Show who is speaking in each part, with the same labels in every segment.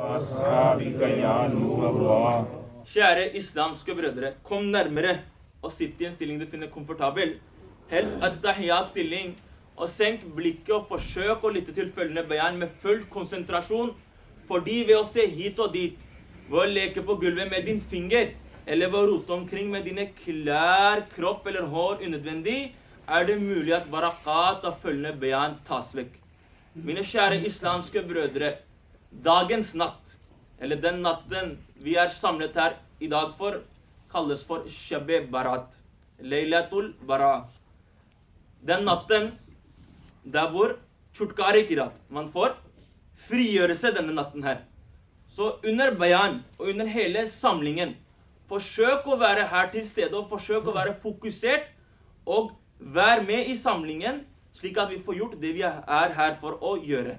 Speaker 1: ashabika ya nur Allah.
Speaker 2: Kjære islamske brødre, kom nærmere og sitt i en stilling du finner komfortabel. Helst at-tahiyat stilling, og senk blikket og forsøk å lytte til følgende bayan med full konsentrasjon, fordi ved å se hit og dit, ved å leke på gulvet med din finger, eller ved å rote omkring med dine klær, kropp eller hår unødvendig, er det mulig at barakat av følgende bayan tas vekk. Mine kjære islamske brødre, dagens natt, eller den natten vi er samlet her i dag for, kalles for Shab-e Barat, Laylatul Bara. Den natten der hvor Chutkare Kirat, man får frigjørelse denne natten her. Så under bayan og under hele samlingen, forsøk å være her til stede og forsøk å være fokusert og vær med i samlingen slik at vi får gjort det vi er her for å gjøre.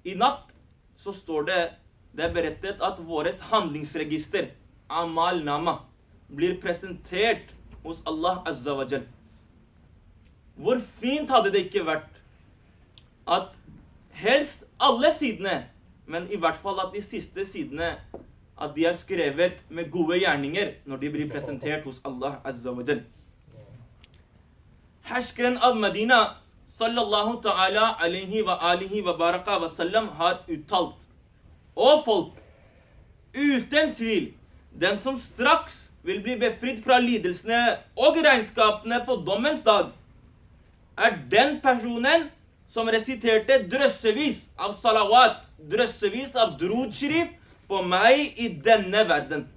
Speaker 2: I natt så står det er berettet at våres handlingsregister, Amal Nama, blir presentert hos Allah Azza wa Jal. Hvor fint hadde det ikke vært at helst alle sidene, men i hvert fall at de siste sidene, at de er skrevet med gode gjerninger når de blir presentert hos Allah Azza wa Jal. Herskeren av Medina, sallallahu ta'ala alaihi wa alihi wa baraka wa sallam, har uttalt: Og folk, uten tvil, den som straks vil bli befridd fra lidelsene og regnskapene på dommens dag, er den personen som resiterte drøssevis av salawat, drøssevis av drud sharif på meg i denne verden.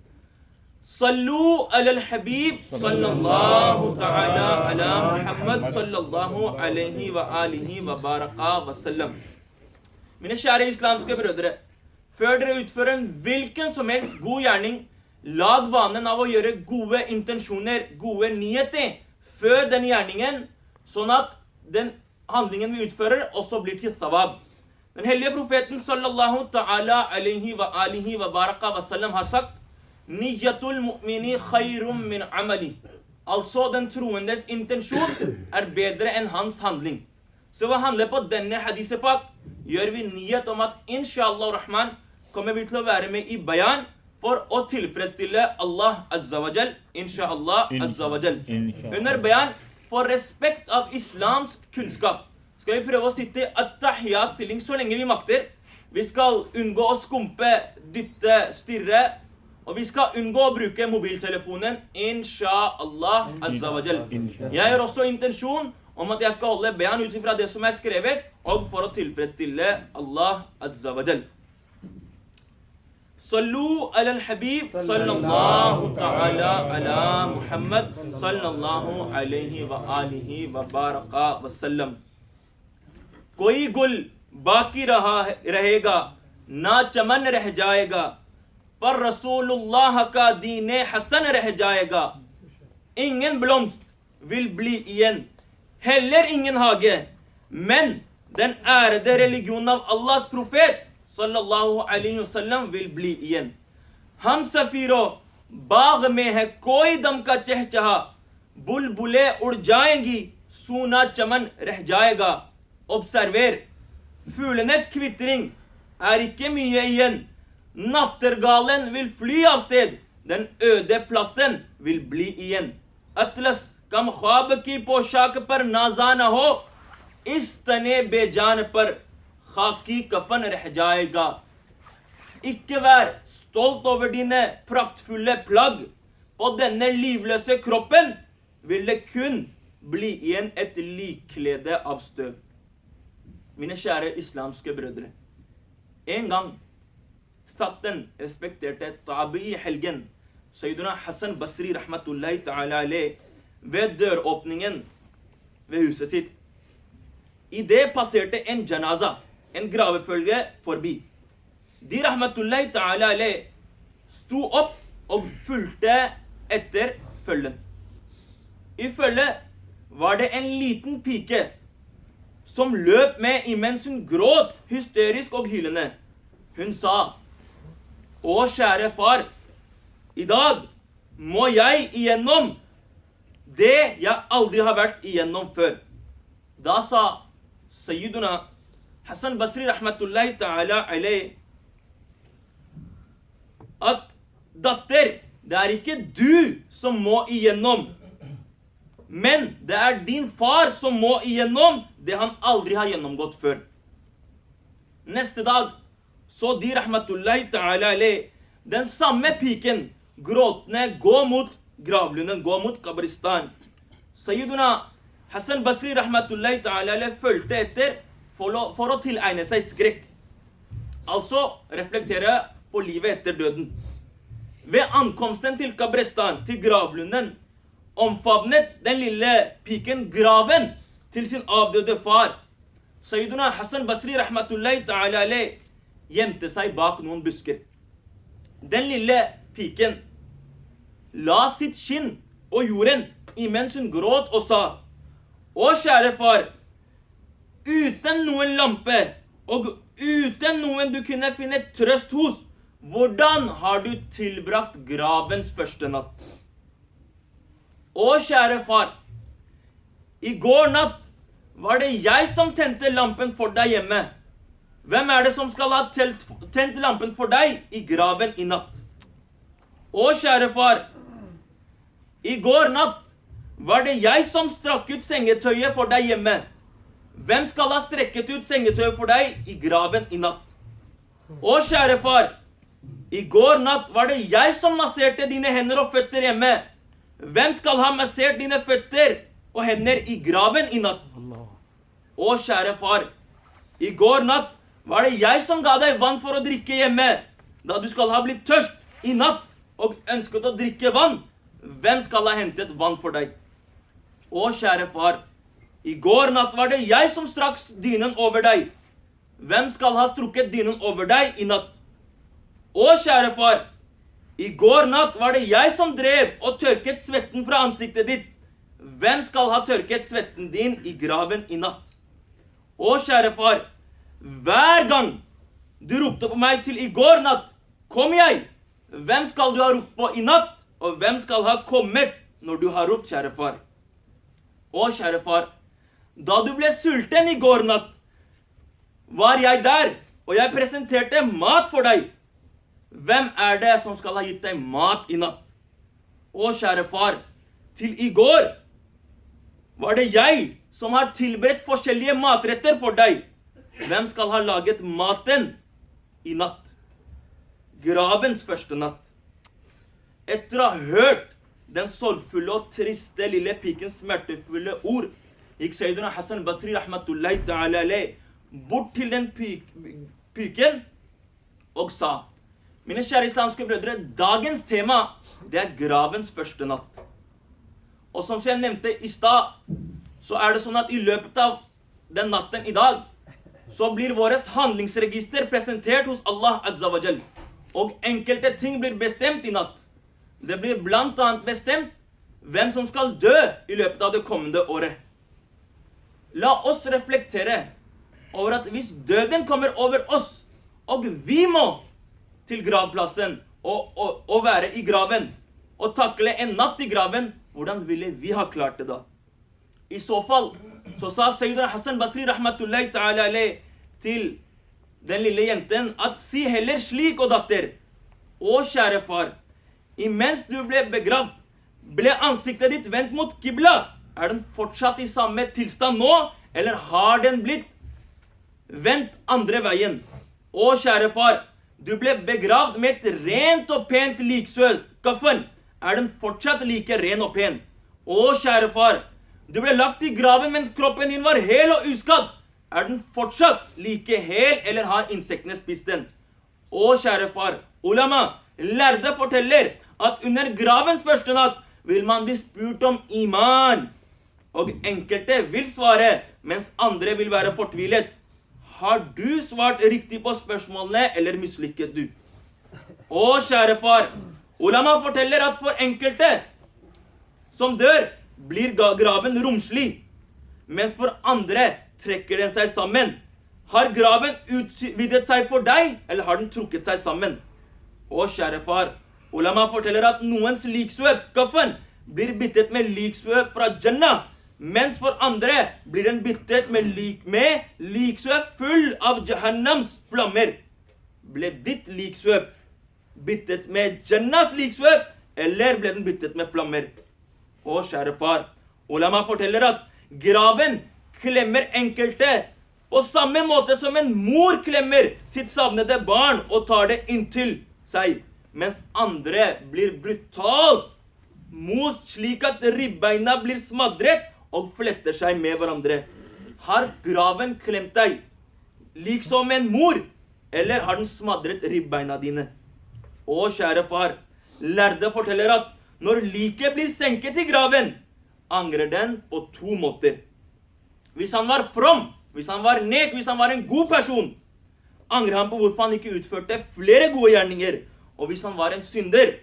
Speaker 2: Sallu al-habib sallallahu ta'ala ala Muhammad sallallahu alaihi wa alihi wa baraka wa sallam. Mine kjære islamske brødre, før dere utfører en hvilken som helst god gjerning, lag vanen av å gjøre gode intensjoner, gode nyheter, før den gjerningen, sånn at den handlingen vi utfører også blir til thawab. Den hellige profeten sallallahu ta'ala alaihi wa alihi wa baraka wa sallam har sagt: Niyatul mu'mini khairum min amali. Altså den troendes intensjon er bedre enn hans handling. Så ved å handle på denne hadisepak gjør vi niyat om at inshallah rahman kommer vi til å være med i bayan for å tilfredsstille Allah Azza wa Jal, inshallah Azza wa Jal. Under bayan, for respekt av islamsk kunnskap, skal vi prøve å sitte i at-tahiyat stilling så lenge vi makter. Vi skal unngå å skumpe, dytte, stirre, og vi skal unngå å bruke mobiltelefonen, inshallah Azza wa Jal. Jeg har også intensjon om at jeg skal holde bayan ut fra det som er skrevet, og for å tilfredsstille Allah Azza wa Jal. Sallu ala al-habib sallallahu ta'ala ala Muhammad sallallahu alaihi wa alihi wa baraka wa sallam. कोई गुल बाकी रहेगा, ना चमन रह जाएगा, पर रसूलुल्लाह का दीने हसन रह जाएगा. Ingen blomst vil bli igjen, heller ingen hage, men den ærede religionen av Allahs profet sallallahu alaihi wasallam vil bli igjen. हम सफीरों बाग में है कोई दम का चहचहा, बुलबुले उड़ जाएंगी, सूना चमन रह जाएगा. Observer, fuglenes kvittring er ikke mye igjen. Nattergalen vil fly av sted, den øde plassen vil bli igjen. Atlas kam ख्वाब की पोशाक पर नाज़ाना हो, इस तने बेजान पर खाकी कफन रह जाएगा. Ikke vær stolt over dine praktfulle plagg. På denne livløse kroppen vil det kun bli igjen et likklede av støv. Mine kjære islamske brødre, en gang satt den respekterte tabi i helgen, Sayyiduna Hassan Basri rahmatullahi ta'ala alayh, ved døråpningen ved huset sitt. I det passerte en janaza, en gravefølge, forbi. De rahmatullahi ta'ala alayh sto opp og fulgte etter følgen. I følge var det en liten pike som løp med imens hun gråt, hysterisk og hylende. Hun sa: Å kjære far, i dag må jeg igjennom det jeg aldri har vært igjennom før. Da sa Sayyiduna Hassan Basri rahmatullahi ta'ala alayh: at datter, det er ikke du som må igjennom, men det er din far som må igjennom det han aldri har gjennomgått før. Neste dag så de rahmatullahi ta'ala alay, den samme piken gråtende gå mot gravlunden, gå mot kabristan. Sayyiduna Hassan Basri rahmatullahi ta'ala alay følte etter for å tilegne seg skrekk. Altså reflektere på livet etter døden. Ved ankomsten til kabristan, til gravlunden, omfavnet den lille piken graven til sin avdøde far. Sayyiduna Hassan Basri rahmatullahi ta'ala alay gjemte seg bak noen busker. Den lille piken la sitt skinn på jorden imens hun gråt og sa: «Å kjære far, uten noen lampe og uten noen du kunne finne trøst hos, hvordan har du tilbrakt gravens første natt? Å kjære far, i går natt var det jeg som tente lampen for deg hjemme. Hvem er det som skal ha tent lampen for deg i graven i natt? Å kjære far, i går natt var det jeg som strakk ut sengetøyet for deg hjemme. Hvem skal ha strekket ut sengetøyet for deg i graven i natt? Å kjære far, i går natt var det jeg som masserte dine hender og føtter hjemme. Hvem skal ha massert dine føtter og hender i graven i natt? Å kjære far, i går natt var det jeg som ga deg vann for å drikke hjemme, da du skal ha blitt tørst i natt og ønsket å drikke vann. Hvem skal ha hentet vann for deg? Å kjære far, i går natt var det jeg som strakk dynen over deg. Hvem skal ha strukket dynen over deg i natt? Å kjære far, i går natt var det jeg som drev og tørket svetten fra ansiktet ditt. Hvem skal ha tørket svetten din i graven i natt? Å kjære far, hver gang du ropte på meg til i går natt, kom jeg. Hvem skal du ha ropt på i natt? Og hvem skal ha kommet når du har ropt, kjære far? Å kjære far, da du ble sulten i går natt, var jeg der, og jeg presenterte mat for deg. Hvem er det som skal ha gitt deg mat i natt? Å kjære far, til i går var det jeg som har tilberedt forskjellige matretter for deg. Hvem skal ha laget maten i natt? Gravens første natt. Etter å ha hørt den sorgfulle og triste lille pikens smertefulle ord, gikk Sayyiduna Hassan Basri rahmatullahi ta'ala alay bort til den piken og sa: mine kjære islamske brødre, dagens tema, det er gravens første natt. Og som jeg nevnte i stad, så er det sånn at i løpet av den natten i dag, så blir våres handlingsregister presentert hos Allah Azza wa Jal. Og enkelte ting blir bestemt i natt. Det blir blant annet bestemt hvem som skal dø i løpet av det kommende året. La oss reflektere over at hvis døden kommer over oss, og vi må til gravplassen og være i graven, og takle en natt i graven, hvordan ville vi ha klart det da? I så fall, så sa Sayyidina Hassan Basri rahmatullahi ta'ala alay til den lille jenten at si heller slik, og datter: å kjære far, imens du ble begravd, ble ansiktet ditt vendt mot Qibla. Er den fortsatt i samme tilstand nå, eller har den blitt vendt andre veien? Å kjære far, du ble begravd med et rent og pent liksøl, kaffen. Er den fortsatt like ren og pen? Å kjære far, du ble lagt i graven mens kroppen din var hel og uskadd. Er den fortsatt like hel, eller har insektene spist den? Å kjære far, ulama, lærde forteller at under gravens første natt vil man bli spurt om iman. Og enkelte vil svare, mens andre vil være fortvilet: har du svart riktig på spørsmålene, eller mislykket du? Å kjære far, ulama forteller at for enkelte som dør, blir graven romslig, mens for andre trekker den seg sammen. Har graven utvidet seg for deg, eller har den trukket seg sammen? Å kjære far, ulama forteller at noens liksvøp, kaffen, blir byttet med liksvøp fra Jannah, mens for andre blir den byttet med liksvøp full av Jahannams flammer. Ble ditt liksvøp byttet med Jannas liksvøp, eller ble den byttet med flammer? Å, kjære far, ulama forteller at graven klemmer enkelte på samme måte som en mor klemmer sitt savnede barn og tar det inntil seg, mens andre blir brutalt most slik at ribbeina blir smadret og fletter seg med hverandre. Har graven klemt deg liksom en mor, eller har den smadret ribbeina dine? Å, kjære far, lærde forteller at når liket blir senket i graven, angrer den på 2 måter. Hvis han var from, hvis han var nek, hvis han var en god person, angrer han på hvorfor han ikke utførte flere gode gjerninger. Og hvis han var en synder,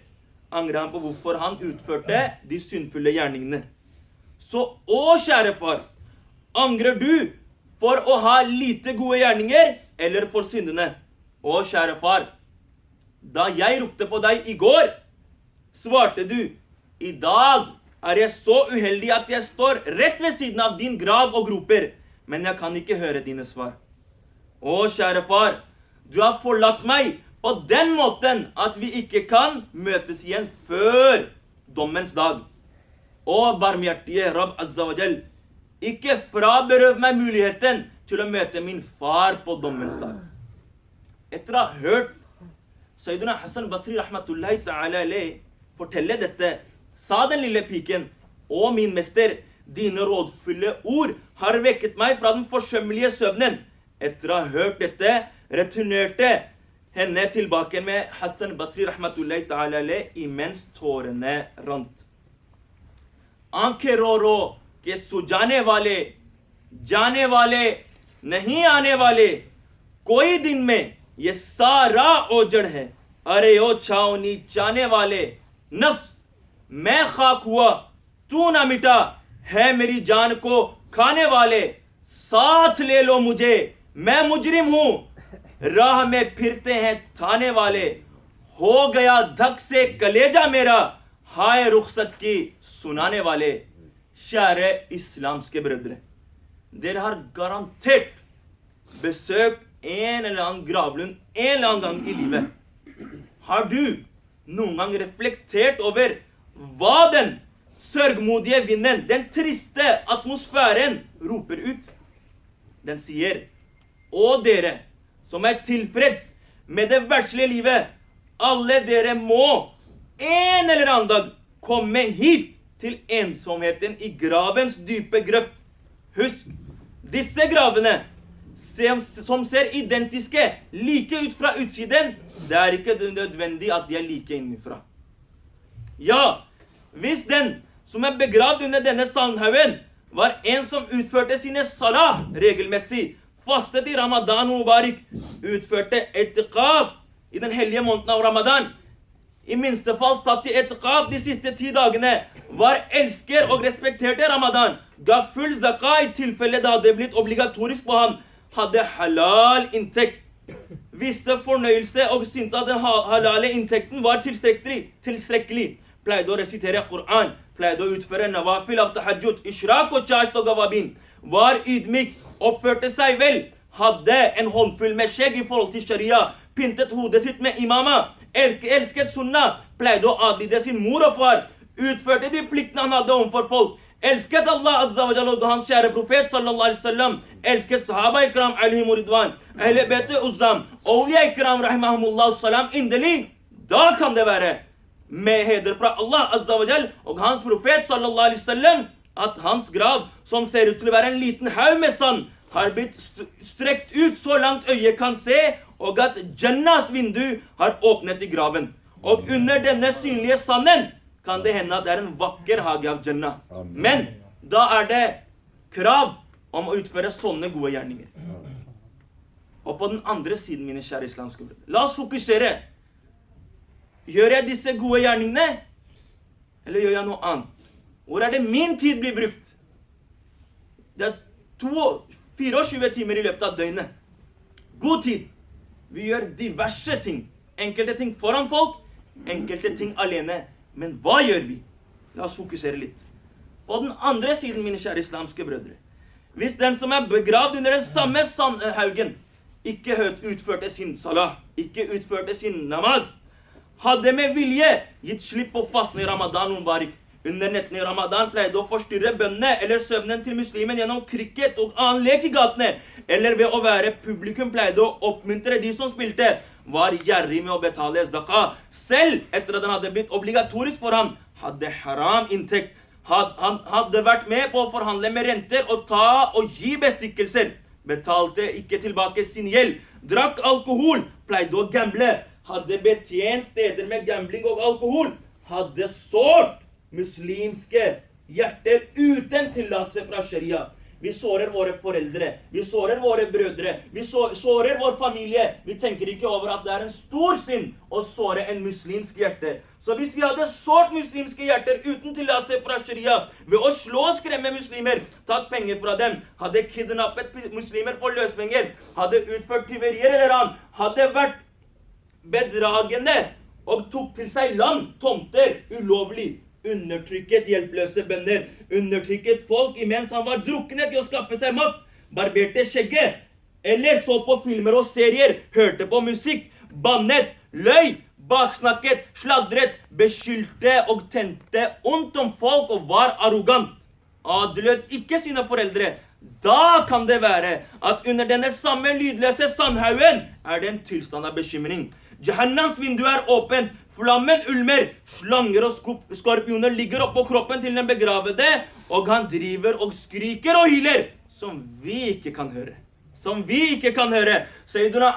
Speaker 2: angrer han på hvorfor han utførte de syndfulle gjerningene. Så, å kjære far, angrer du for å ha lite gode gjerninger, eller for syndene? Å kjære far, da jeg ropte på deg i går, svarte du, i dag er jeg så uheldig at jeg står rett ved siden av din grav og groper, men jeg kan ikke høre dine svar. Å kjære far, du har forlatt meg på den måten at vi ikke kan møtes igjen før dommens dag. Å barmhjertige Rabb Azza wa Jal, ikke fraberøv meg muligheten til å møte min far på dommens dag. Etter å ha hørt Sayyidina Hassan Basri rahmatullahi ta'ala alayh fortelle dette, sa den lille piken, å min mester, dine rådfulle ord har vekket meg fra den forsømmelige søvnen. Etter å ha hørt dette, returnerte henne tilbake med Hassan Basri rahmatullahi ta'ala alayh imens tårene rant. आंखें रो रो के सुजाने वाले, जाने वाले, नहीं आने वाले, कोई दिन में ये सारा ओजड़ है. अरे ओ छावनी चाने वाले, नफ्स मैं खाक हुआ, तू ना मिटा, है मेरी जान को खाने वाले. साथ ले लो मुझे, मैं मुजरिम हूँ, राह में फिरते हैं थाने वाले. हो गया धक से कलेजा मेरा, हाय रुखसत की सुनाने वाले. Kjære islamske brødre, dere har garantert besøkt en eller annen gravlund en eller annen gang i livet. Har du noen gang reflektert over hva den sørgmodige vinden, den triste atmosfæren roper ut? Den sier, å dere som er tilfreds med det verdslige livet, alle dere må en eller annen dag komme hit til ensomheten i gravens dype grøft. Husk, disse gravene som ser identiske, like ut fra utsiden, det er ikke nødvendig at de er like innenfra. Ja, hvis den som er begravd under denne sandhaugen var en som utførte sine salah regelmessig, fastet i Ramadan og Mubarak, utførte etiqaf i den hellige måneden av Ramadan, i minste fall satt i etiqaf de siste 10 dagene, var elsker og respekterte Ramadan, ga full zakah i tilfelle det hadde blitt obligatorisk på ham, hadde halal inntekt, visste fornøyelse og syntes at den halale inntekten var tilstrekkelig, pleide å resitere Koran, pleide å utføre nawafil av tahajjud, ishrak og chasht og gawabin, var ydmyk, oppførte seg vel, hadde en håndfull med skjegg i forhold til sharia, pyntet hodet sitt med imama, elsket sunna, pleide å adlyde sin mor og far, utførte de pliktene han hadde overfor folk, elsket Allah Azza wa Jalla og hans kjære profet sallallahu alaihi wasallam, elsket sahaba ikram alihim og ridwan, ahle bete uzzam, awliya ikram rahimahumullah salam, inderlig, da kan det være med heder fra Allah Azza wa Jalla og hans profet sallallahu alaihi wasallam, at hans grav, som ser ut til å være en liten haug med sand, har blitt strekt ut så langt øyet kan se, og at Jannas vindu har åpnet i graven. Og under denne synlige sanden kan det hende at det er en vakker hage av Jannah. Men da er det krav om å utføre sånne gode gjerninger. Og på den andre siden, mine kjære islamske brødre, la oss fokusere. Gjør jeg disse gode gjerningene, eller gjør jeg noe annet? Hvor er det min tid blir brukt? Det er 24 timer i løpet av døgnet. God tid. Vi gjør diverse ting. Enkelte ting foran folk, enkelte ting alene. Men hva gjør vi? La oss fokusere litt. På den andre siden, mine kjære islamske brødre, hvis den som er begravd under den samme sandhaugen ikke utførte sin salah, ikke utførte sin namaz, hadde med vilje gitt slipp på fasten i Ramadan Mubarak. Under nettene i Ramadan pleide å forstyrre bønnene eller søvnen til muslimen gjennom cricket og annen lek i gatene, eller ved å være publikum pleide å oppmuntre de som spilte, var gjerrig med å betale zakah. Selv etter at den hadde blitt obligatorisk for han, hadde haram inntekt. Han hadde vært med på å forhandle med renter og ta og gi bestikkelser. Betalte ikke tilbake sin gjeld. Drakk alkohol, pleide å gamble. Hadde betjent steder med gambling og alkohol. Hadde sårt muslimske hjerter uten tillatelse fra sharia. Vi sårer våre foreldre, vi sårer våre brødre, vi sårer vår familie. Vi tenker ikke over at det er en stor synd å såre en muslimsk hjerte. Så hvis vi hadde sårt muslimske hjerter uten tillatelse fra sharia, ved å slå og skremme muslimer, tatt penger fra dem, hadde kidnappet muslimer for løspenger, hadde utført tyverier eller annet, hadde vært bedragende og tok til seg land, tomter, ulovlig, undertrykket hjelpeløse bønder, undertrykket folk imens han var druknet i å skaffe seg makt, barberte skjegget, eller så på filmer og serier, hørte på musikk, bannet, løy, baksnakket, sladret, beskyldte og tente ondt om folk og var arrogant, adlød ikke sine foreldre. Da kan det være at under denne samme lydløse sandhaugen er det en tilstand av bekymring. Jahannams vindu er åpent, flammen ulmer, slanger og skorpioner ligger oppå kroppen til den begravede, og han driver og skriker og hyler, som vi ikke kan høre. Sayyiduna